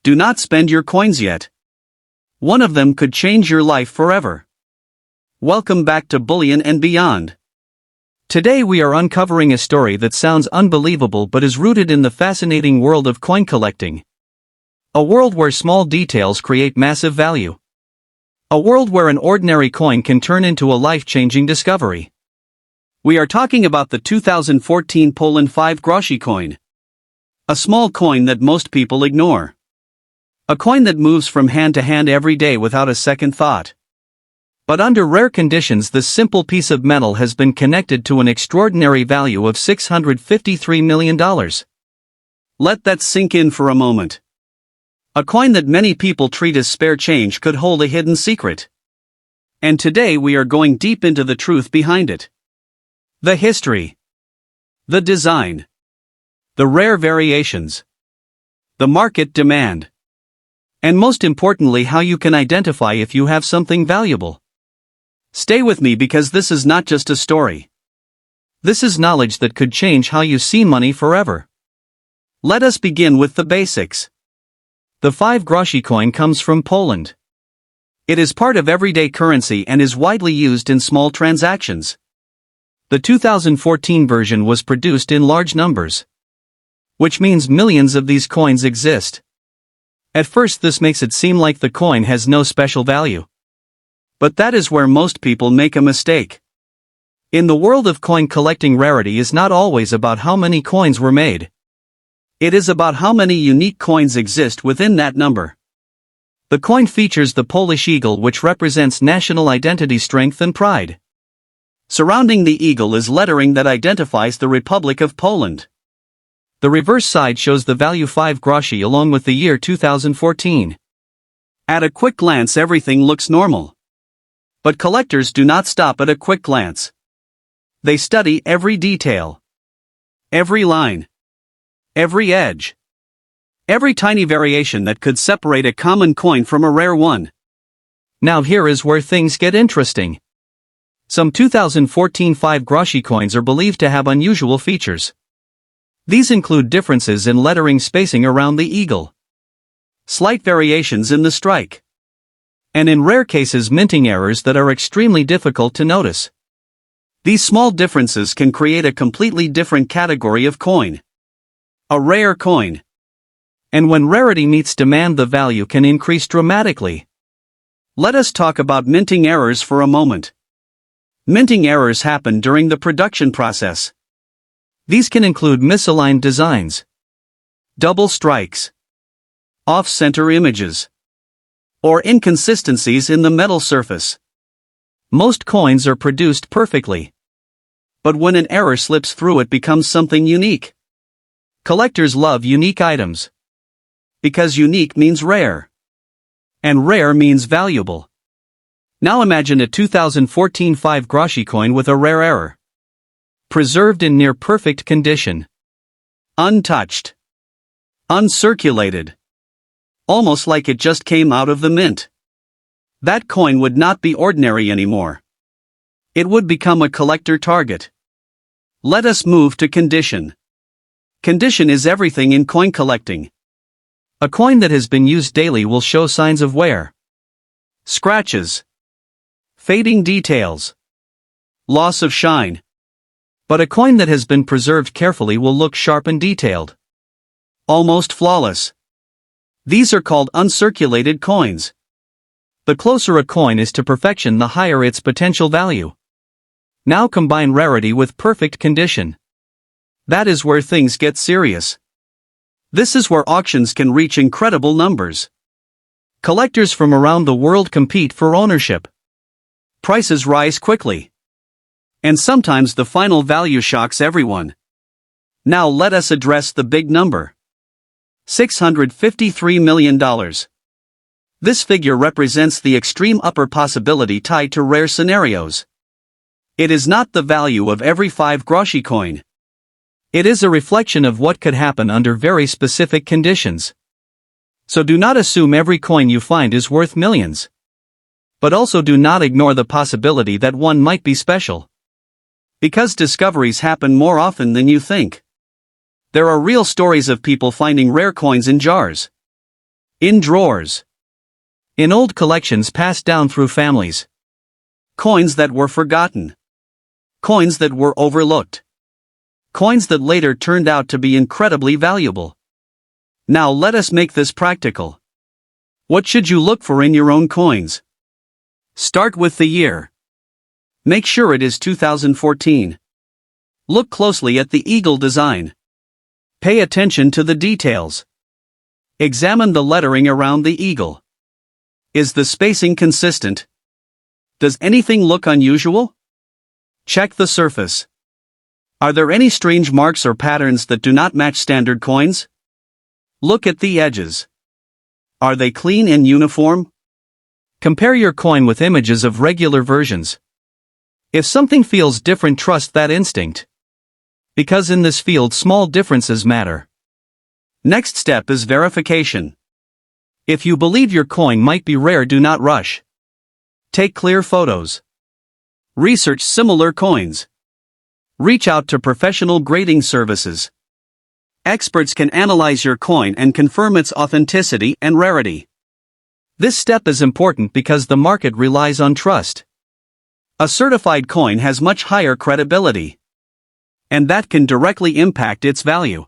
Do not spend your coins yet. One of them could change your life forever. Welcome back to Bullion and Beyond. Today we are uncovering a story that sounds unbelievable but is rooted in the fascinating world of coin collecting. A world where small details create massive value. A world where an ordinary coin can turn into a life-changing discovery. We are talking about the 2014 Poland 5 Groszy coin. A small coin that most people ignore. A coin that moves from hand to hand every day without a second thought. But under rare conditions, this simple piece of metal has been connected to an extraordinary value of $653 million. Let that sink in for a moment. A coin that many people treat as spare change could hold a hidden secret. And today we are going deep into the truth behind it. The history. The design. The rare variations. The market demand. And most importantly, how you can identify if you have something valuable. Stay with me because this is not just a story. This is knowledge that could change how you see money forever. Let us begin with the basics. The 5 Groszy coin comes from Poland. It is part of everyday currency and is widely used in small transactions. The 2014 version was produced in large numbers, which means millions of these coins exist. At first this makes it seem like the coin has no special value. But that is where most people make a mistake. In the world of coin collecting, rarity is not always about how many coins were made. It is about how many unique coins exist within that number. The coin features the Polish eagle, which represents national identity, strength and pride. Surrounding the eagle is lettering that identifies the Republic of Poland. The reverse side shows the value 5 Groszy along with the year 2014. At a quick glance everything looks normal. But collectors do not stop at a quick glance. They study every detail. Every line. Every edge. Every tiny variation that could separate a common coin from a rare one. Now here is where things get interesting. Some 2014 5 Groszy coins are believed to have unusual features. These include differences in lettering spacing around the eagle, slight variations in the strike, and in rare cases minting errors that are extremely difficult to notice. These small differences can create a completely different category of coin. A rare coin. And when rarity meets demand, the value can increase dramatically. Let us talk about minting errors for a moment. Minting errors happen during the production process. These can include misaligned designs, double strikes, off-center images, or inconsistencies in the metal surface. Most coins are produced perfectly. But when an error slips through, it becomes something unique. Collectors love unique items. Because unique means rare. And rare means valuable. Now imagine a 2014 5 Groszy coin with a rare error. Preserved in near perfect condition. Untouched. Uncirculated. Almost like it just came out of the mint. That coin would not be ordinary anymore. It would become a collector target. Let us move to condition. Condition is everything in coin collecting. A coin that has been used daily will show signs of wear. Scratches. Fading details. Loss of shine. But a coin that has been preserved carefully will look sharp and detailed. Almost flawless. These are called uncirculated coins. The closer a coin is to perfection, the higher its potential value. Now combine rarity with perfect condition. That is where things get serious. This is where auctions can reach incredible numbers. Collectors from around the world compete for ownership. Prices rise quickly. And sometimes the final value shocks everyone. Now let us address the big number. $653 million. This figure represents the extreme upper possibility tied to rare scenarios. It is not the value of every 5 Groszy coin. It is a reflection of what could happen under very specific conditions. So do not assume every coin you find is worth millions. But also do not ignore the possibility that one might be special. Because discoveries happen more often than you think. There are real stories of people finding rare coins in jars. In drawers. In old collections passed down through families. Coins that were forgotten. Coins that were overlooked. Coins that later turned out to be incredibly valuable. Now let us make this practical. What should you look for in your own coins? Start with the year. Make sure it is 2014. Look closely at the eagle design. Pay attention to the details. Examine the lettering around the eagle. Is the spacing consistent? Does anything look unusual? Check the surface. Are there any strange marks or patterns that do not match standard coins? Look at the edges. Are they clean and uniform? Compare your coin with images of regular versions. If something feels different, trust that instinct. Because in this field, small differences matter. Next step is verification. If you believe your coin might be rare, do not rush. Take clear photos. Research similar coins. Reach out to professional grading services. Experts can analyze your coin and confirm its authenticity and rarity. This step is important because the market relies on trust. A certified coin has much higher credibility. And that can directly impact its value.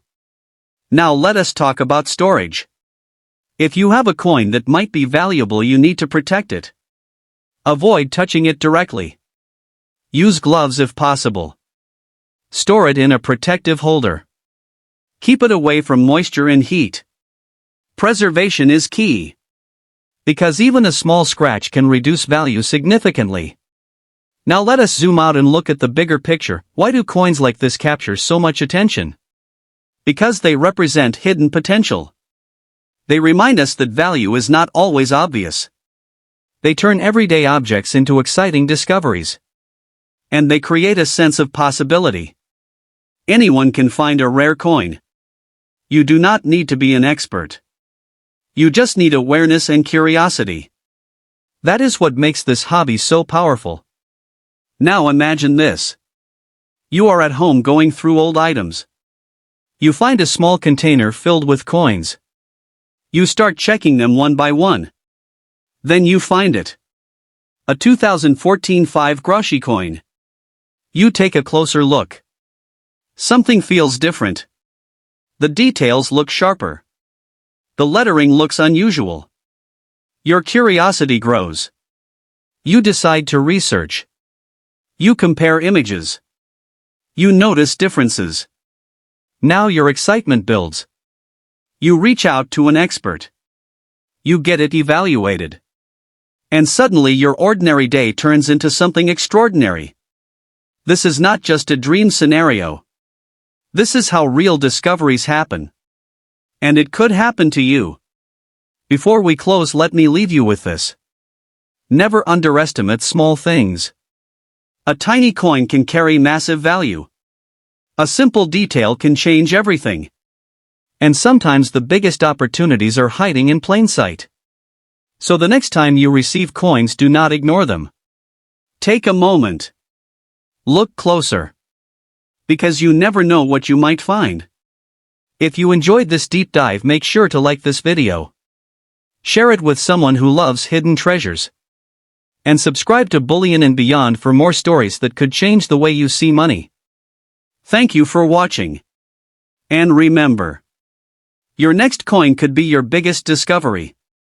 Now let us talk about storage. If you have a coin that might be valuable, you need to protect it. Avoid touching it directly. Use gloves if possible. Store it in a protective holder. Keep it away from moisture and heat. Preservation is key. Because even a small scratch can reduce value significantly. Now let us zoom out and look at the bigger picture. Why do coins like this capture so much attention? Because they represent hidden potential. They remind us that value is not always obvious. They turn everyday objects into exciting discoveries. And they create a sense of possibility. Anyone can find a rare coin. You do not need to be an expert. You just need awareness and curiosity. That is what makes this hobby so powerful. Now imagine this. You are at home going through old items. You find a small container filled with coins. You start checking them one by one. Then you find it. A 2014 5 Groszy coin. You take a closer look. Something feels different. The details look sharper. The lettering looks unusual. Your curiosity grows. You decide to research. You compare images. You notice differences. Now your excitement builds. You reach out to an expert. You get it evaluated. And suddenly your ordinary day turns into something extraordinary. This is not just a dream scenario. This is how real discoveries happen. And it could happen to you. Before we close, let me leave you with this. Never underestimate small things. A tiny coin can carry massive value. A simple detail can change everything. And sometimes the biggest opportunities are hiding in plain sight. So the next time you receive coins, do not ignore them. Take a moment. Look closer. Because you never know what you might find. If you enjoyed this deep dive, make sure to like this video. Share it with someone who loves hidden treasures. And subscribe to Bullion and Beyond for more stories that could change the way you see money. Thank you for watching. And remember, your next coin could be your biggest discovery.